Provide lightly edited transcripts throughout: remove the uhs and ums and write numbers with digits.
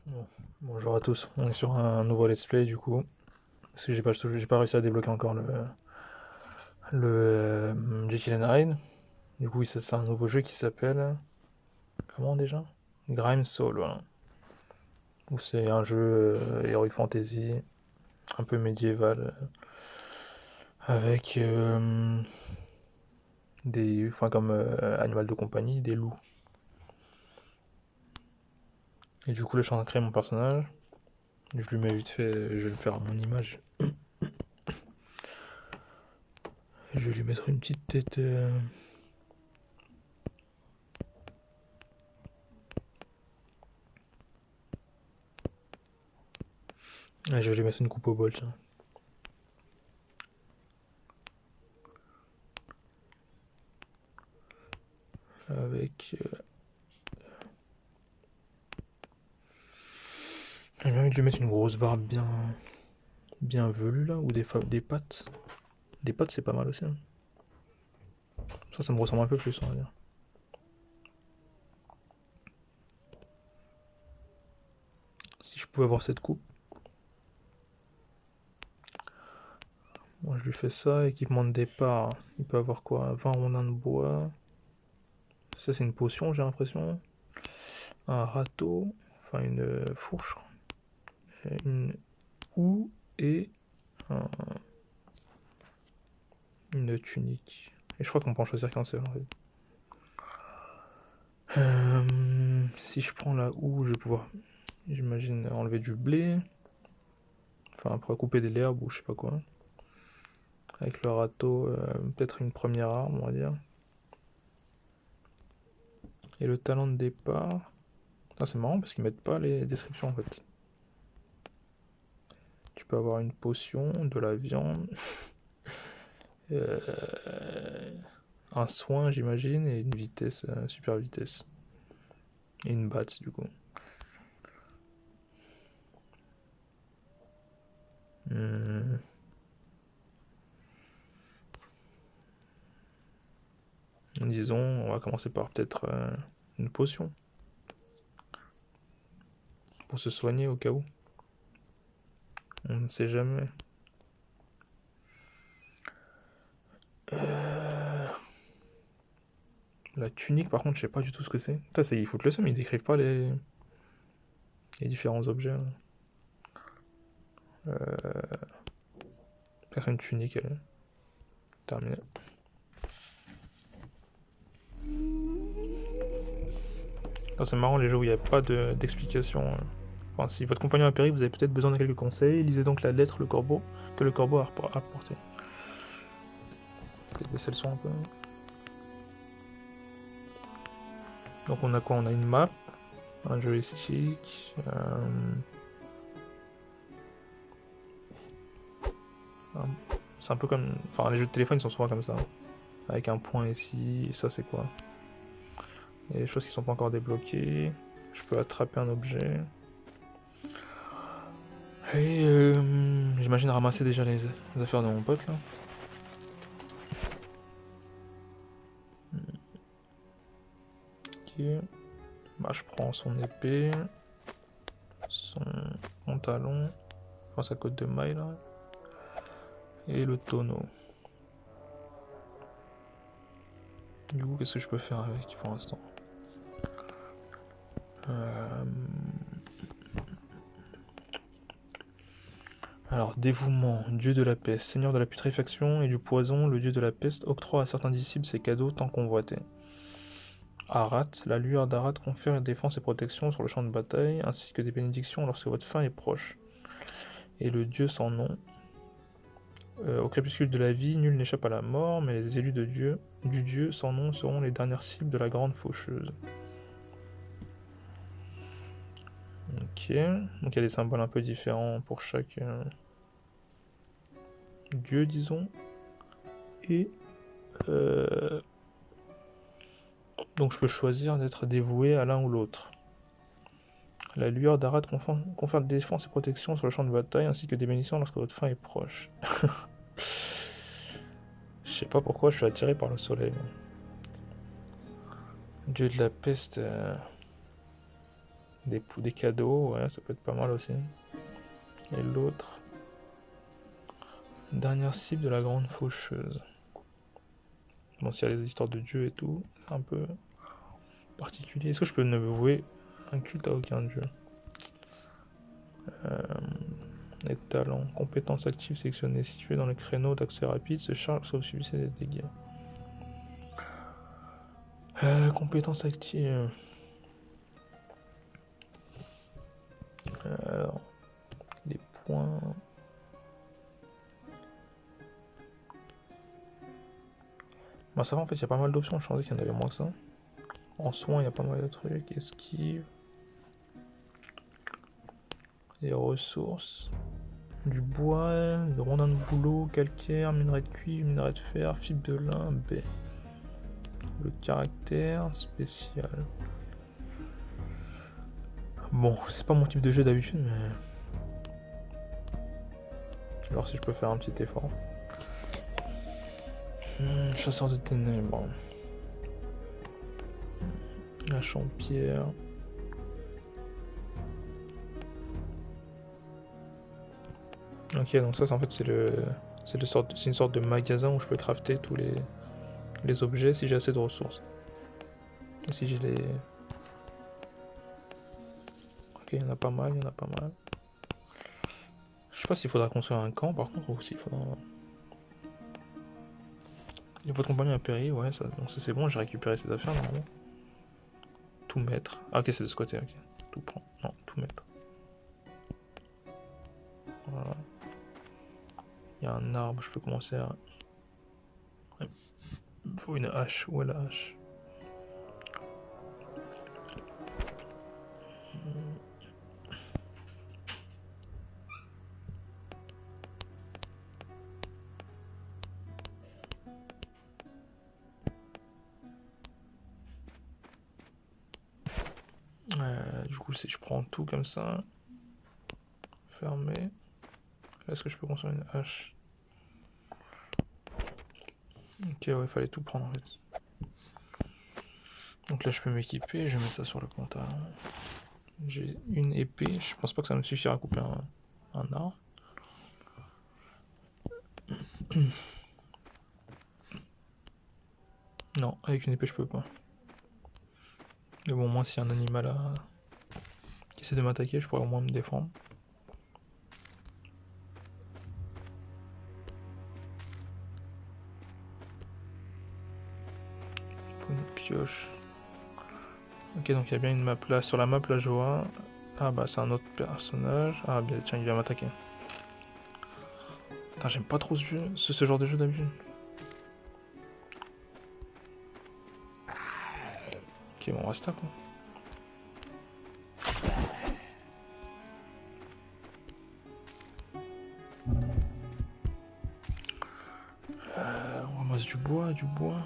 Bon, bonjour à tous, on est sur un nouveau let's play du coup, parce que j'ai pas réussi à débloquer encore le Jekyll and Hyde. Du coup c'est un nouveau jeu qui s'appelle, comment déjà? Grime Soul, voilà. Où c'est un jeu Heroic Fantasy, un peu médiéval, avec enfin comme animal de compagnie, des loups. Et du coup là je suis en train de créer mon personnage, je lui mets vite fait, je vais le faire à mon image. Je vais lui mettre une petite tête... je vais lui mettre une coupe au bol, tiens. Avec... J'ai envie de lui mettre une grosse barbe bien velue là, ou des pattes. Des pattes c'est pas mal aussi, hein. Ça me ressemble un peu plus, on va dire. Si je pouvais avoir cette coupe. Moi je lui fais ça, équipement de départ. Il peut avoir quoi? 20 rondins de bois. Ça c'est une potion j'ai l'impression. Un râteau. Enfin une fourche. Une houe et un- une tunique. Et je crois qu'on peut en choisir qu'un seul en fait. Si je prends la houe, je vais pouvoir, j'imagine, enlever du blé. Enfin, pour couper des herbes ou je sais pas quoi. Avec le râteau, peut-être une première arme, on va dire. Et le talent de départ. Ah, c'est marrant parce qu'ils mettent pas les descriptions en fait. Tu peux avoir une potion, de la viande, euh, un soin, j'imagine, et une vitesse, super vitesse. Et une batte, du coup. Hmm. Disons, on va commencer par peut-être une potion. Pour se soigner au cas où. On ne sait jamais. Euh, La tunique, par contre, je sais pas du tout ce que c'est. Putain, ils foutent le seum, ils décrivent pas les différents objets, là. Peut-être une tunique, elle. Terminé. Ah, c'est marrant les jeux où il n'y a pas d'explication. Enfin, si votre compagnon a péri, vous avez peut-être besoin de quelques conseils. Lisez donc la lettre que le corbeau a apportée. Peut-être baisser le son un peu. Donc on a quoi? On a une map, un joystick. C'est un peu comme. Enfin, les jeux de téléphone ils sont souvent comme ça. Avec un point ici, et ça c'est quoi? Il y a des choses qui sont pas encore débloquées. Je peux attraper un objet. Et j'imagine ramasser déjà les affaires de mon pote là. Ok. Bah, je prends son épée, son pantalon, enfin sa cotte de maille là, et le tonneau. Du coup, qu'est-ce que je peux faire avec pour l'instant? euh... Alors, dévouement, dieu de la peste, seigneur de la putréfaction et du poison, le dieu de la peste octroie à certains disciples ses cadeaux tant convoités. Arat, la lueur d'Arat confère défense et protection sur le champ de bataille, ainsi que des bénédictions lorsque votre fin est proche. Et le dieu sans nom. Au crépuscule de la vie, nul n'échappe à la mort, mais les élus du dieu sans nom seront les dernières cibles de la grande faucheuse. Ok, donc il y a des symboles un peu différents pour chaque dieu, disons. Et donc je peux choisir d'être dévoué à l'un ou l'autre. La lueur d'Arad confère défense et protection sur le champ de bataille, ainsi que des bénédictions lorsque votre fin est proche. Je sais pas pourquoi je suis attiré par le soleil. Dieu de la peste. Des cadeaux, ouais, ça peut être pas mal aussi. Et l'autre. Dernière cible de la grande faucheuse. Bon, s'il y a les histoires de dieu et tout, c'est un peu particulier. Est-ce que je peux ne vouer un culte à aucun dieu? Les talents. Compétences actives sélectionnées situées dans le créneau d'accès rapide se charge sauf subissez des dégâts. Compétences actives. Alors, les points. Bah ça va en fait, il y a pas mal d'options, je pensais qu'il y en avait moins que ça. En soins, il y a pas mal de trucs, esquive. Les ressources. Du bois, de rondins de bouleau, calcaire, minerai de cuivre, minerai de fer, fibre de lin, baie. Le caractère spécial. Bon, c'est pas mon type de jeu d'habitude, mais... Alors si je peux faire un petit effort. Chasseur de ténèbres. La champière. Ok, donc ça, en fait, c'est une sorte de magasin où je peux crafter tous les objets si j'ai assez de ressources. Et si j'ai les... Ok, il y en a pas mal, il y en a pas mal. Je sais pas s'il faudra construire un camp par contre, ou s'il faudra... Et votre compagnon a péri, ouais, ça, donc ça c'est bon, j'ai récupéré ses affaires normalement. Tout mettre. Ah ok, c'est de ce côté, ok. Tout prendre. Non, tout mettre. Voilà. Il y a un arbre, je peux commencer à... Il me faut une hache, où est la hache? Du coup, si je prends tout comme ça, fermé, est-ce que je peux construire une hache? Ok, ouais, il fallait tout prendre en fait. Donc là, je peux m'équiper, je vais mettre ça sur le compteur. J'ai une épée, je pense pas que ça me suffira à couper un arbre. Non, avec une épée, je peux pas. Mais bon, moi, s'il y a un animal qui essaie de m'attaquer, je pourrais au moins me défendre. Faut une pioche. Ok, donc il y a bien une map là. Sur la map, là, je vois. Ah bah, c'est un autre personnage. Ah, bien, tiens, il va m'attaquer. Putain, j'aime pas trop ce genre de jeu d'habitude. Ok, bon, on reste là, quoi. On ramasse du bois, du bois.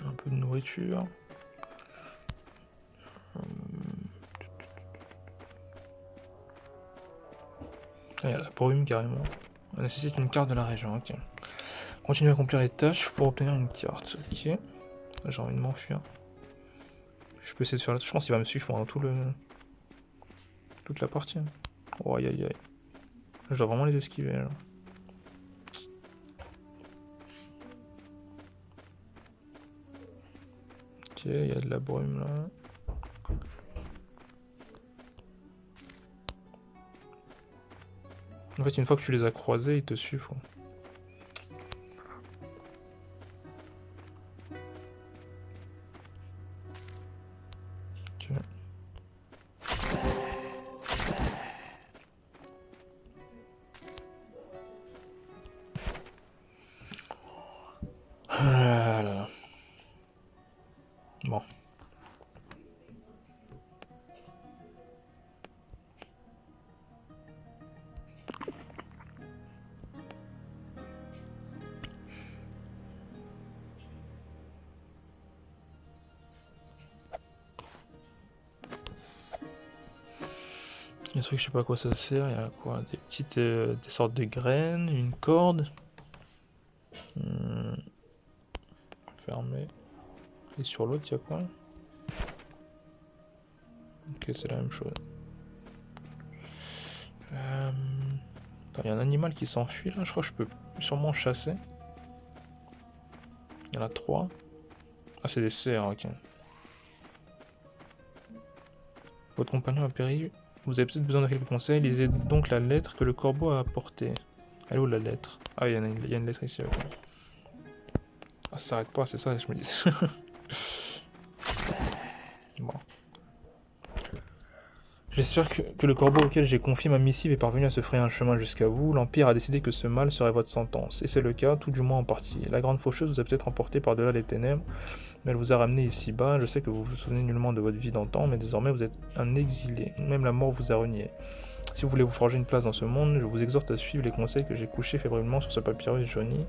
Un peu de nourriture. Ah, il y a la brume carrément. On nécessite une carte de la région, ok. Continue à accomplir les tâches pour obtenir une carte, ok. J'ai envie de m'enfuir. Je peux essayer de faire là. Je pense qu'il va me suivre pendant toute la partie. Oh aïe aïe aïe. Je dois vraiment les esquiver là. Ok, il y a de la brume là. En fait, une fois que tu les as croisés, ils te suivent. Quoi. Ok. Ah là là. Bon. Il y a un truc, je sais pas à quoi ça sert. Il y a quoi? Des sortes de graines, une corde. Fermé. Et sur l'autre, il y a quoi? Ok, c'est la même chose. Il y a un animal qui s'enfuit là, je crois que je peux sûrement chasser. Il y en a 3. Ah, c'est des cerfs, ok. Votre compagnon a péri. Vous avez peut-être besoin de quelques conseils. Lisez donc la lettre que le corbeau a apportée. Elle est où la lettre? Ah, il y a une lettre ici, ok. Ah, ça s'arrête pas, c'est ça, je me dis. Bon. J'espère que le corbeau auquel j'ai confié ma missive est parvenu à se frayer un chemin jusqu'à vous. L'Empire a décidé que ce mal serait votre sentence. Et c'est le cas, tout du moins en partie. La grande faucheuse vous a peut-être emporté par-delà les ténèbres, mais elle vous a ramené ici-bas. Je sais que vous vous souvenez nullement de votre vie d'antan, mais désormais vous êtes un exilé. Même la mort vous a renié. Si vous voulez vous forger une place dans ce monde, je vous exhorte à suivre les conseils que j'ai couchés fébrilement sur ce papyrus jauni.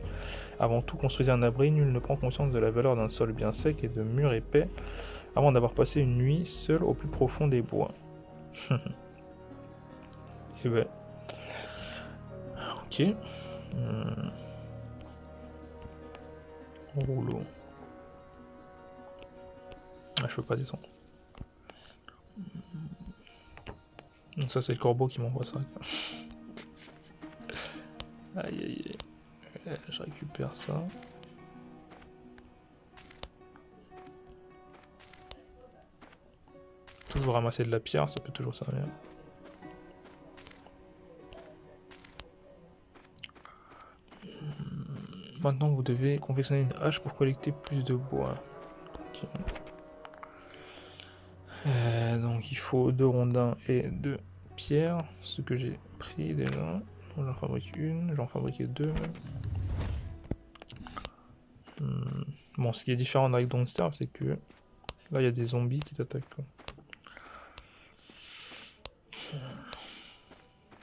Avant tout, construisez un abri. Nul ne prend conscience de la valeur d'un sol bien sec et de murs épais avant d'avoir passé une nuit seul au plus profond des bois. Et ben. Ok. Rouleau. Ah, je peux pas descendre. Donc ça, c'est le corbeau qui m'envoie ça. Aïe aïe aïe. Je récupère ça. Toujours ramasser de la pierre, ça peut toujours servir. Maintenant, vous devez confectionner une hache pour collecter plus de bois. Okay. Donc, il faut 2 rondins et 2 pierres, ce que j'ai pris déjà. J'en fabrique une, j'en fabriquais 2 même. Bon, ce qui est différent avec Don't Starve, c'est que là, il y a des zombies qui t'attaquent.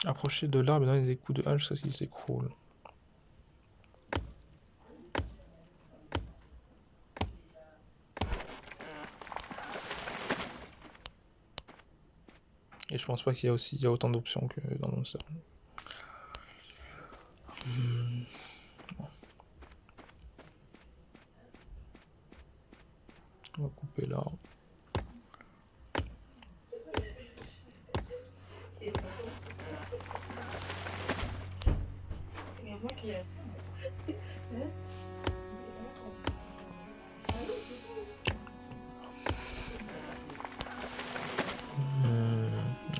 Approchez de l'arbre et donnez des coups de hache, ça s'écroule. Et je pense pas qu'il y a autant d'options que dans Don't Starve. On va couper l'arbre.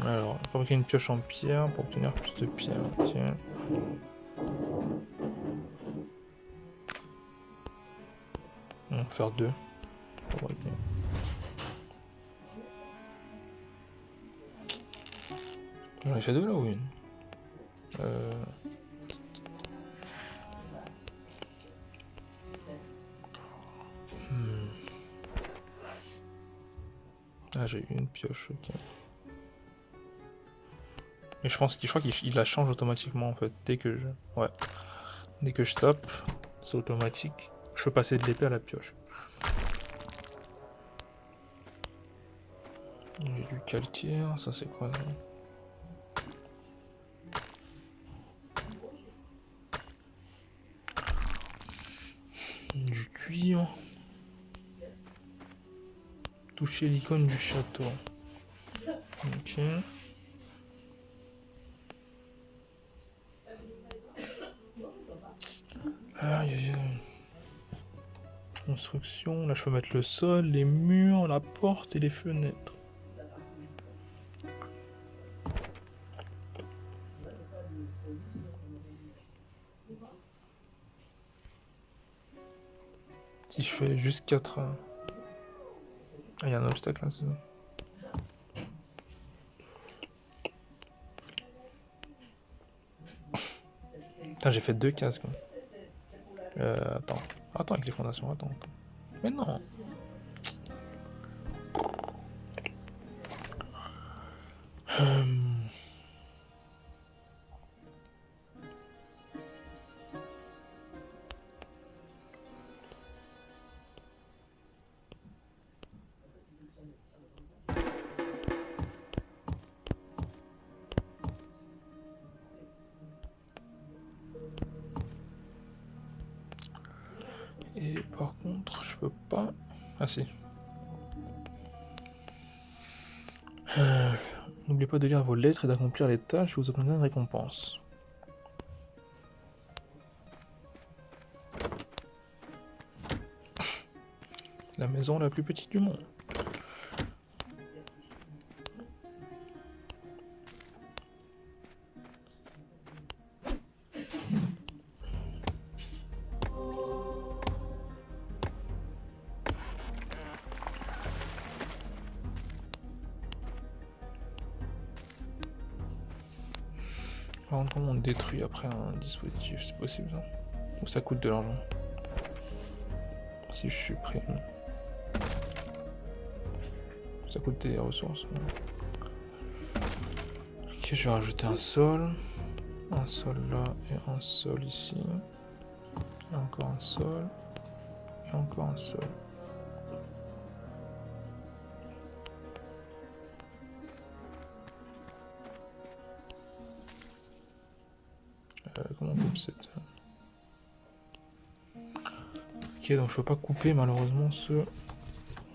Alors, fabriquer une pioche en pierre pour obtenir plus de pierre. Ok. On va faire 2. J'en ai fait 2 là ou une? Ah, j'ai eu une pioche, ok. Mais je crois qu'il la change automatiquement en fait. Dès que je tape, c'est automatique. Je peux passer de l'épée à la pioche. J'ai du calcaire, ça c'est quoi là? Du cuir. Toucher l'icône du château. Ok. Aïe aïe aïe. Construction, là je peux mettre le sol, les murs, la porte et les fenêtres. Si je fais juste 4... Ah, il y a un obstacle là, c'est ça. Putain, j'ai fait 2 cases quoi. Attends avec les fondations, attends. Mais non. Et par contre, je peux pas... Ah si. N'oubliez pas de lire vos lettres et d'accomplir les tâches, vous obtiendrez une récompense. La maison la plus petite du monde. Par contre, comment on détruit après un dispositif, c'est possible ça? Ou ça coûte de l'argent? Si je supprime. Ça coûte des ressources. Ok, je vais rajouter un sol là et un sol ici. Et encore un sol. Et encore un sol. Comment on coupe cette... Ok, donc je peux pas couper malheureusement ce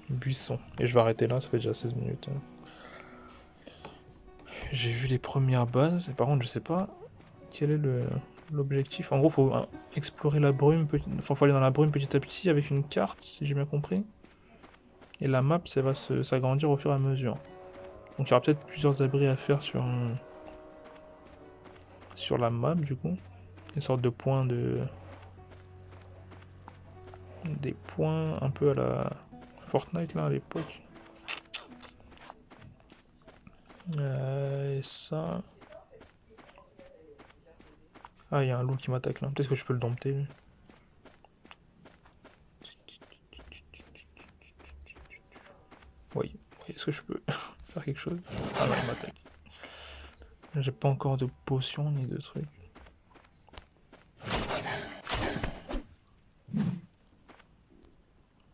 buisson. Et je vais arrêter là, ça fait déjà 16 minutes. J'ai vu les premières bases, et par contre je sais pas quel est l'objectif. En gros, faut explorer la brume, enfin faut aller dans la brume petit à petit avec une carte, si j'ai bien compris. Et la map, ça va s'agrandir au fur et à mesure. Donc il y aura peut-être plusieurs abris à faire sur la map du coup. Une sorte de points de... Des points un peu à la Fortnite là à l'époque. Et ça... Ah, il y a un loup qui m'attaque là. Peut-être que je peux le dompter lui. Oui, est-ce que je peux faire quelque chose? Ah non, il m'attaque. J'ai pas encore de potions ni de trucs.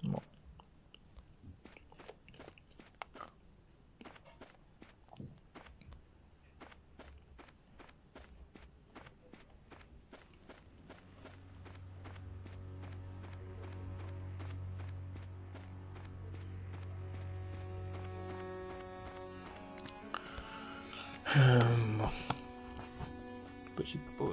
Bon. Bon. Petite pause.